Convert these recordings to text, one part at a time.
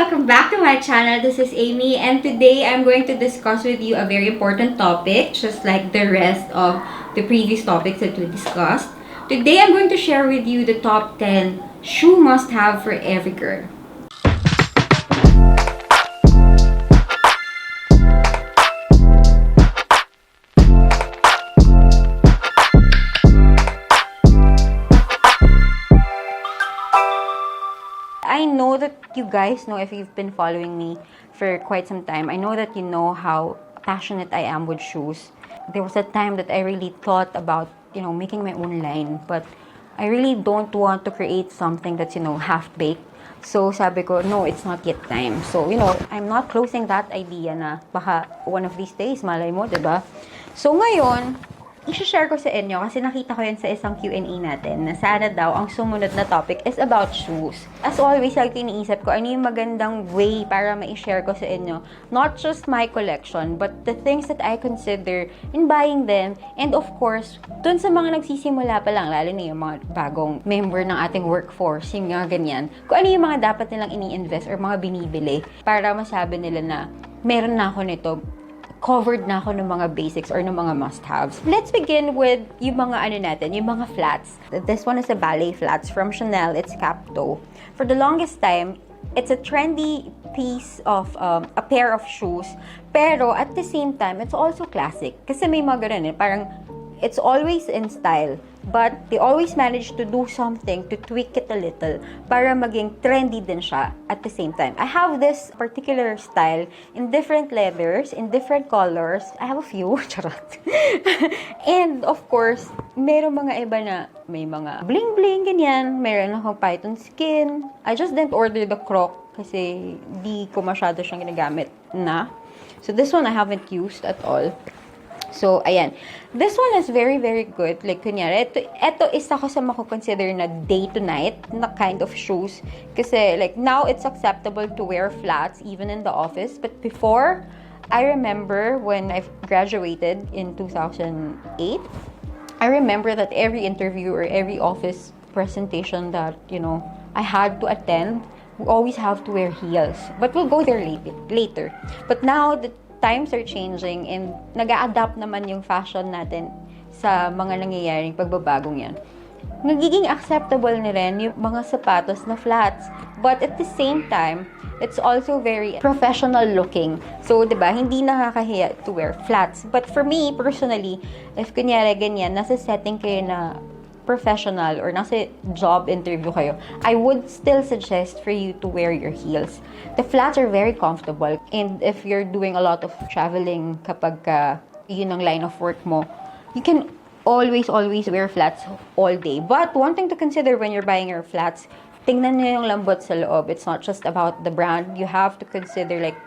welcome back to my channel. This is Aimee, and today I'm going to discuss with you a very important topic, just like the rest of the previous topics that we discussed. Today I'm going to share with you the top 10 shoe must-have for every girl. I know that you guys know, if you've been following me for quite some time, I know that you know how passionate I am with shoes. There was a time that I really thought about, making my own line, but I really don't want to create something that's, half-baked. So sabi ko, no, it's not yet time. So, I'm not closing that idea na baka one of these days, malay mo, diba? So ngayon, i-share ko sa inyo kasi nakita ko yan sa isang Q&A natin na sana daw ang sumunod na topic is about shoes. As always, like iniisip ko, ano yung magandang way para ma-share ko sa inyo? Not just my collection, but the things that I consider in buying them. And of course, dun sa mga nagsisimula pa lang, lalo na yung mga bagong member ng ating workforce, yung mga ganyan, kung ano yung mga dapat nilang ini-invest or mga binibili para masabi nila na meron na ako nito, covered na ako ng mga basics or ng mga must-haves. Let's begin with yung mga yung mga flats. This one is a ballet flats from Chanel. It's cap toe. For the longest time, it's a trendy piece of a pair of shoes. Pero at the same time, it's also classic. Kasi may mga ganun parang it's always in style. But they always manage to do something to tweak it a little para maging trendy din siya at the same time. I have this particular style in different leathers, in different colors. I have a few, charot. And of course, meron mga iba na may mga bling-bling, ganyan. Meron akong python skin. I just didn't order the croc kasi di ko masyado siyang ginagamit na. So this one I haven't used at all. So, ayan. This one is very, very good. Like, kunyari, ito isa ko sa mako-consider na day-to-night na kind of shoes. Kasi, like, now it's acceptable to wear flats even in the office. But before, I remember when I graduated in 2008, I remember that every interview or every office presentation that, I had to attend, we always have to wear heels. But we'll go there later. But now, times are changing and nag-a-adapt naman yung fashion natin sa mga nangyayaring pagbabagong yan. Nagiging acceptable na rin yung mga sapatos na flats. But at the same time, it's also very professional looking. So, diba, hindi nakakahiya to wear flats. But for me, personally, if kunyari ganyan, nasa setting kayo na professional or nasa job interview kayo, I would still suggest for you to wear your heels. The flats are very comfortable, and if you're doing a lot of traveling kapag yun ang line of work mo, you can always wear flats all day. But one thing to consider when you're buying your flats, tingnan nyo yung lambot sa loob. It's not just about the brand. You have to consider like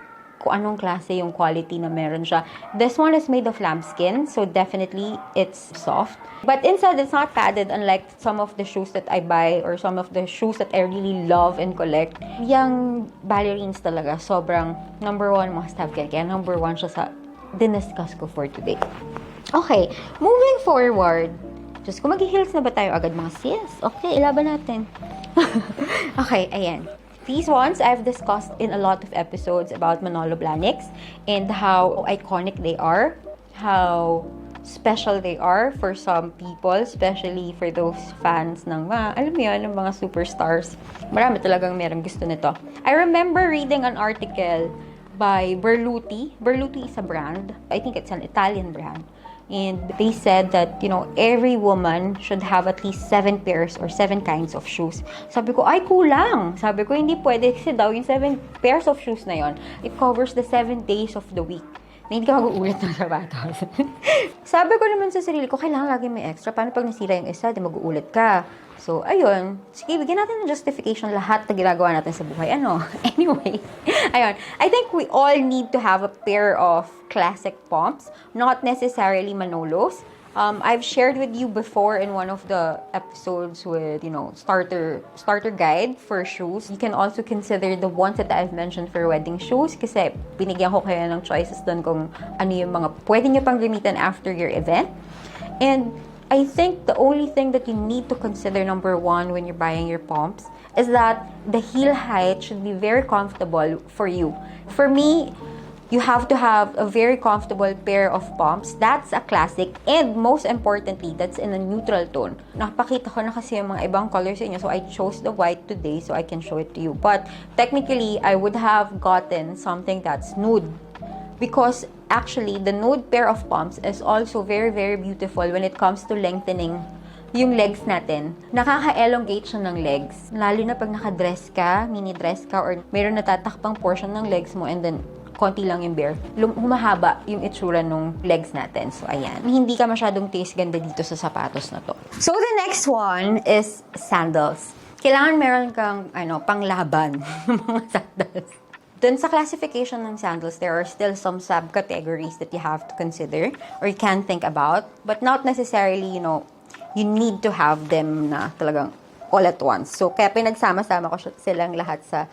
kung anong klase yung quality na meron siya. This one is made of lambskin, so definitely it's soft. But inside, it's not padded, unlike some of the shoes that I buy or some of the shoes that I really love and collect. Yung ballerines talaga, sobrang number one must-have. Kaya number one siya sa diniscuss ko for today. Okay, moving forward. Diyos ko, mag-heels na ba tayo agad mga sis? Okay, ilaban natin. Okay, ayan. These ones I've discussed in a lot of episodes about Manolo Blahniks and how iconic they are, how special they are for some people, especially for those fans ng alam mo yun, ng mga superstars. Marami talagang merong gusto nito. I remember reading an article by Berluti. Berluti is a brand. I think it's an Italian brand. And they said that, every woman should have at least 7 pairs or 7 kinds of shoes. Sabi ko, ay kulang. Sabi ko, hindi pwede kasi daw yung 7 pairs of shoes na yon, it covers the 7 days of the week. Na hindi ka mag-uulit ng sapatos. Sabi ko naman sa sarili ko, kailangan lagi may extra. Paano pag nasira yung isa, di mag-uulit ka? So, ayun. Sige, bigyan natin ng justification lahat na ginagawa natin sa buhay. Anyway. Ayun. I think we all need to have a pair of classic pumps. Not necessarily Manolos. I've shared with you before in one of the episodes with, starter guide for shoes. You can also consider the ones that I've mentioned for wedding shoes kasi binigyan ko kayo ng choices doon kung ano yung mga pwede nyo pang gamitin after your event. And I think the only thing that you need to consider, number one, when you're buying your pumps is that the heel height should be very comfortable for you. For me, you have to have a very comfortable pair of pumps. That's a classic. And most importantly, that's in a neutral tone. Nakapakita ko na kasi yung mga ibang colors sa inyo. So, I chose the white today so I can show it to you. But, technically, I would have gotten something that's nude. Because, actually, the nude pair of pumps is also very, very beautiful when it comes to lengthening yung legs natin. Nakaka-elongate siya ng legs. Lalo na pag naka-dress ka, mini-dress ka, or mayroon natatakpang portion ng legs mo and then konti lang yung bare, humahaba yung itsura ng legs natin. So, ayan. Hindi ka masyadong taste ganda dito sa sapatos na to. So, the next one is sandals. Kailangan meron kang, panglaban mga sandals. Dun sa classification ng sandals, there are still some subcategories that you have to consider or you can think about, but not necessarily, you need to have them na talagang all at once. So, kaya pinagsama-sama ko silang lahat sa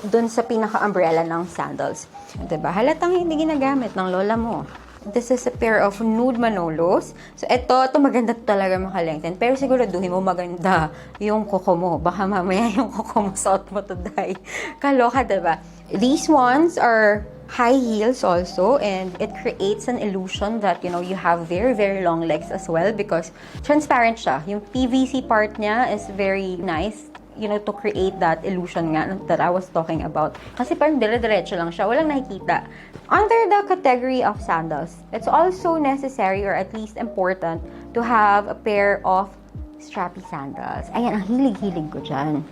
dun sa pinaka-umbrella ng sandals. Diba? Halatang hindi ginagamit ng lola mo. This is a pair of nude Manolos. So, ito maganda talaga makalengthen. Pero siguraduhin mo maganda yung kuko mo. Baka mamaya yung kuko mo suot mo to die. Kaloka, diba? These ones are high heels also, and it creates an illusion that, you have very, very long legs as well because transparent siya. Yung PVC part niya is very nice, to create that illusion nga that I was talking about. Kasi parang dire-diretso lang siya, walang nakikita. Under the category of sandals, it's also necessary or at least important to have a pair of strappy sandals. Ayan, ang hilig-hilig ko dyan.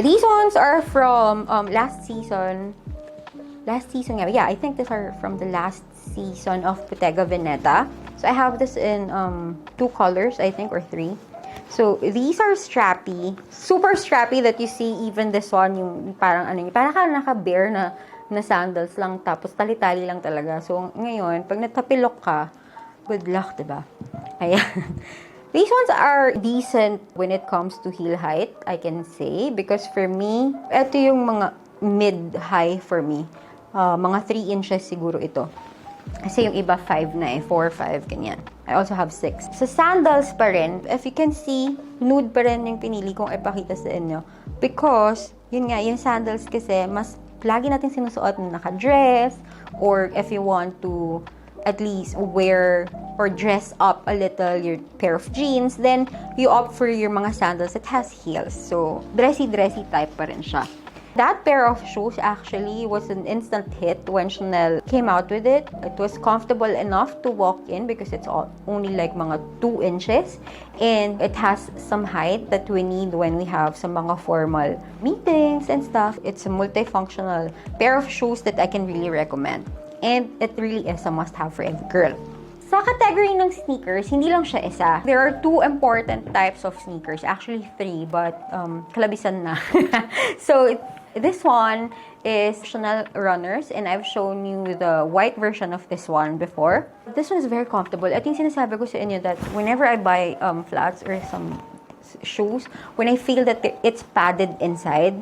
These ones are from last season. Yeah, I think these are from the last season of Bottega Veneta. So I have this in 2 colors, I think, or 3. So, these are strappy. Super strappy that you see even this one, yung parang parang naka-bare na sandals lang, tapos tali-tali lang talaga. So, ngayon, pag natapilok ka, good luck, diba? Ayan. These ones are decent when it comes to heel height, I can say. Because for me, ito yung mga mid-high for me. Mga 3 inches siguro ito. Kasi yung iba 5 na 4, 5, ganyan. I also have 6. Sa sandals pa rin, if you can see, nude pa rin yung pinili kong ipakita sa inyo. Because, yun nga, yung sandals kasi, mas lagi natin sinusuot na naka-dress, or if you want to at least wear or dress up a little your pair of jeans, then you opt for your mga sandals that has heels. So, dressy-dressy type pa rin siya. That pair of shoes actually was an instant hit when Chanel came out with it. It was comfortable enough to walk in because it's only like mga 2 inches. And it has some height that we need when we have some mga formal meetings and stuff. It's a multifunctional pair of shoes that I can really recommend. And it really is a must-have for every girl. Sa category ng sneakers, hindi lang siya isa. There are 2 important types of sneakers. Actually 3, but kalabisan na. So, this one is Chanel Runners, and I've shown you the white version of this one before. This one is very comfortable. I think sinasabi ko sa inyo that whenever I buy flats or some shoes, when I feel that it's padded inside,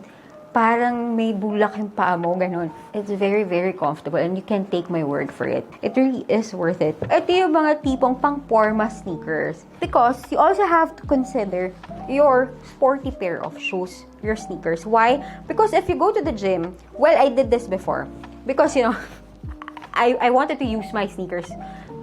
parang may bulak yung paa mo, ganun. It's very, very comfortable and you can take my word for it. It really is worth it. Ito yung mga tipong pang-forma sneakers. Because you also have to consider your sporty pair of shoes, your sneakers. Why? Because if you go to the gym, well, I did this before. Because, I wanted to use my sneakers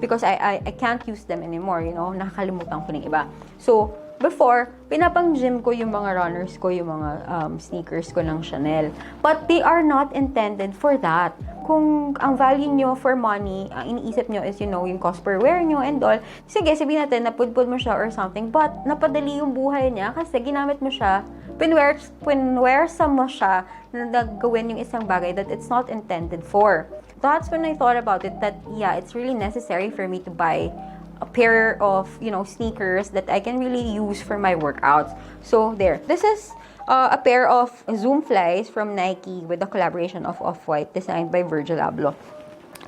because I can't use them anymore, nakakalimutan ko ng iba. So, before, pinapang-gym ko yung mga runners ko, yung mga sneakers ko ng Chanel. But they are not intended for that. Kung ang value nyo for money, ang iniisip nyo is, yung cost per wear nyo and all, sige, sabihin natin, napudpud mo siya or something, but napadali yung buhay niya kasi ginamit mo siya, pinwearsam mo siya, na nagawin yung isang bagay that it's not intended for. That's when I thought about it, that, yeah, it's really necessary for me to buy a pair of, sneakers that I can really use for my workouts. So, there. This is a pair of Zoom Flies from Nike with a collaboration of Off-White designed by Virgil Abloh.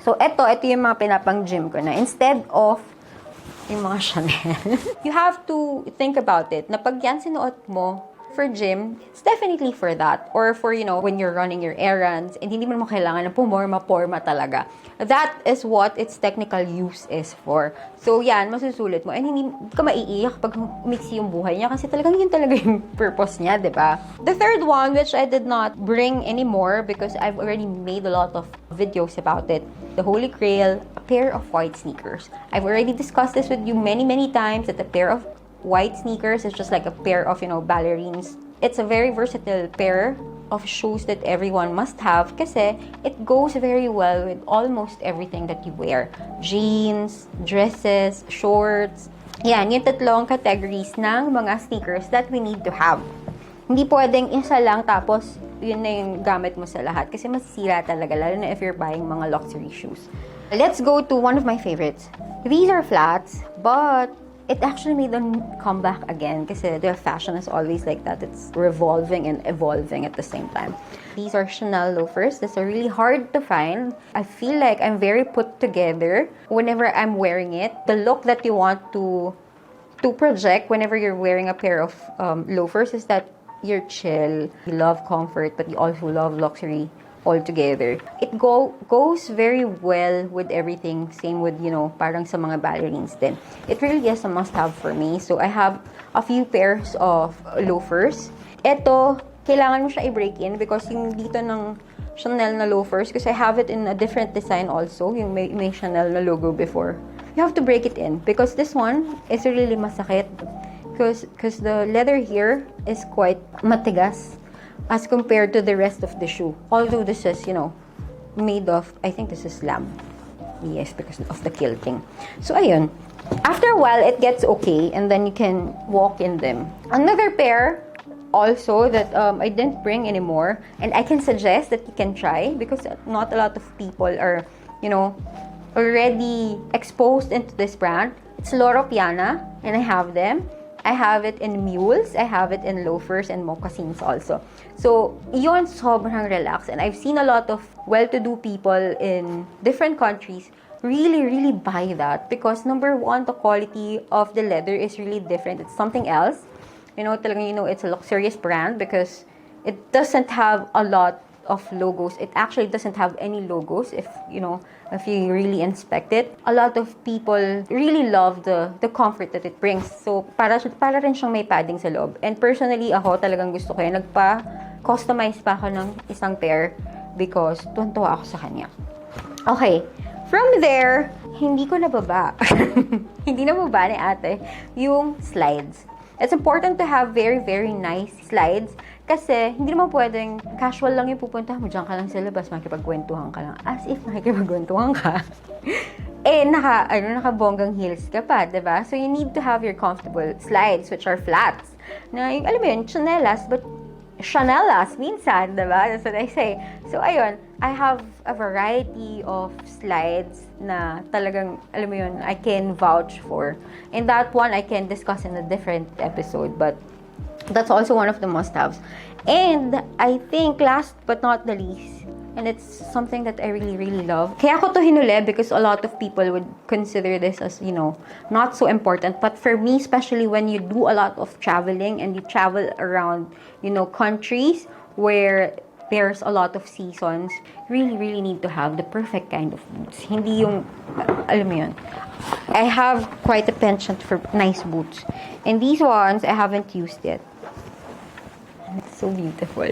So, ito yung mga pinapang-gym ko na. Instead of yung mga Chanel. You have to think about it, na pag yan sinuot mo, for gym, it's definitely for that. Or for, you know, when you're running your errands and hindi mo kailangan ng pumorma-porma talaga. That is what its technical use is for. So, yan, masusulit mo. And hindi ka maiiyak pag mixy yung buhay niya kasi talagang yun talaga yung purpose niya, diba? The third one, which I did not bring anymore because I've already made a lot of videos about it. The Holy Grail, a pair of white sneakers. I've already discussed this with you many, many times that a pair of white sneakers is just like a pair of, you know, ballerines. It's a very versatile pair of shoes that everyone must have kasi it goes very well with almost everything that you wear. Jeans, dresses, shorts. Yan, yung tatlong categories ng mga sneakers that we need to have. Hindi pwedeng isa lang tapos yun na yung gamit mo sa lahat kasi masisira talaga lalo na if you're buying mga luxury shoes. Let's go to one of my favorites. These are flats, but it actually made them come back again kasi the fashion is always like that. It's revolving and evolving at the same time. These are Chanel loafers. These are really hard to find. I feel like I'm very put together whenever I'm wearing it. The look that you want to project whenever you're wearing a pair of loafers is that you're chill, you love comfort, but you also love luxury all together. It goes very well with everything. Same with, you know, parang sa mga ballerines din. It really is a must-have for me. So, I have a few pairs of loafers. Ito, kailangan mo siya i-break in because yung dito ng Chanel na loafers, because I have it in a different design also, yung may Chanel na logo before. You have to break it in because this one is really masakit. Because the leather here is quite matigas as compared to the rest of the shoe. Although this is, you know, made of, I think this is lamb. Yes, because of the quilting. So, ayun. After a while, it gets okay and then you can walk in them. Another pair also that I didn't bring anymore and I can suggest that you can try because not a lot of people are, you know, already exposed into this brand. It's Loro Piana and I have them. I have it in mules, I have it in loafers and moccasins also. So, yun sobrang relax. And I've seen a lot of well-to-do people in different countries really buy that because number one, the quality of the leather is really different. It's something else. You know, talagang, you know, it's a luxurious brand because it doesn't have a lot of logos. It actually doesn't have any logos if you really inspect it. A lot of people really love the comfort that it brings. So, para rin siyang may padding sa loob. And personally, ako talagang gusto ko yun. Nagpa-customize pa ako ng isang pair because tuwan-tuwa ako sa kanya. Okay. From there, hindi ko nababa. Hindi nababa ni ate yung slides. It's important to have very nice slides kasi hindi naman pwedeng casual lang yung pupunta mo, dyan ka lang sa labas, makikipagkwentuhan ka lang. As if makikipagkwentuhan ka. Nakabonggang heels ka pa, diba? So, you need to have your comfortable slides, which are flats. Na, yung, alam mo yun, chanelas, minsan, diba? That's what I say. So, ayun, I have a variety of slides na talagang, alam mo yun, I can vouch for. And that one, I can discuss in a different episode, but that's also one of the must-haves. And I think last but not the least, and it's something that I really love. Kaya ko to hinuli because a lot of people would consider this as, you know, not so important. But for me, especially when you do a lot of traveling and you travel around, you know, countries where there's a lot of seasons, really need to have the perfect kind of boots. Hindi yung, alam mo yun. I have quite a penchant for nice boots. And these ones, I haven't used yet. It's so beautiful.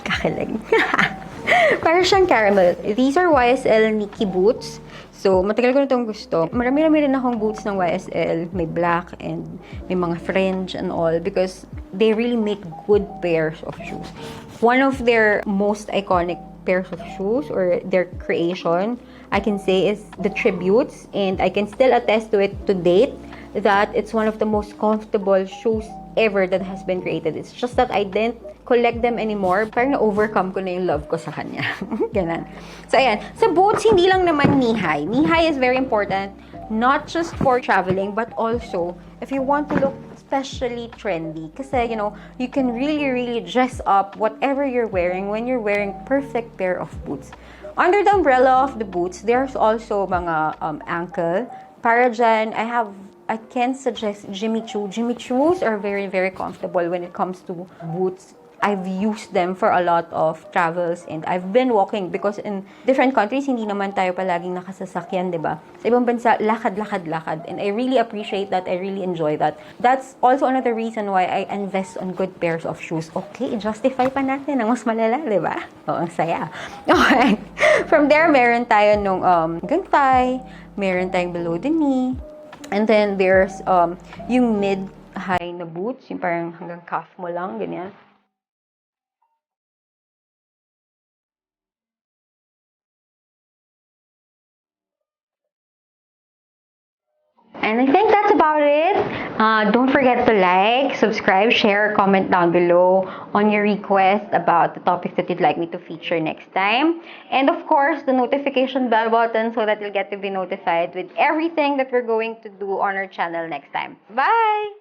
Kakilig. Parang siyang caramel. These are YSL Nikki boots. So, matagal ko na itong gusto. Marami-rami rin akong boots ng YSL. May black and may mga fringe and all because they really make good pairs of shoes. One of their most iconic pairs of shoes or their creation, I can say, is the tributes. And I can still attest to it to date that it's one of the most comfortable shoes ever that has been created. It's just that I didn't collect them anymore. Parang na-overcome ko na yung love ko sa kanya. Ganun. So, ayan. Sa boots, hindi lang naman knee-high. Knee-high is very important, not just for traveling, but also if you want to look especially trendy. Kasi, you know, you can really dress up whatever you're wearing when you're wearing perfect pair of boots. Under the umbrella of the boots, there's also mga ankle. Para dyan, I have I can suggest Jimmy Choo. Jimmy Choos are very, very comfortable when it comes to boots. I've used them for a lot of travels and I've been walking because in different countries, hindi naman tayo palaging nakasasakyan, di ba? Sa ibang bansa, lakad, lakad, lakad. And I really appreciate that. I really enjoy that. That's also another reason why I invest on good pairs of shoes. Okay, justify pa natin ang mas malala, di ba? Oo, ang saya. Okay. From there, meron tayo nung hanggang thigh, meron tayong below the knee, and then there's yung mid-high na boots, yung parang hanggang calf mo lang, ganyan. And I think that's about it. Don't forget to like, subscribe, share, comment down below on your request about the topics that you'd like me to feature next time. And of course, the notification bell button so that you'll get to be notified with everything that we're going to do on our channel next time. Bye!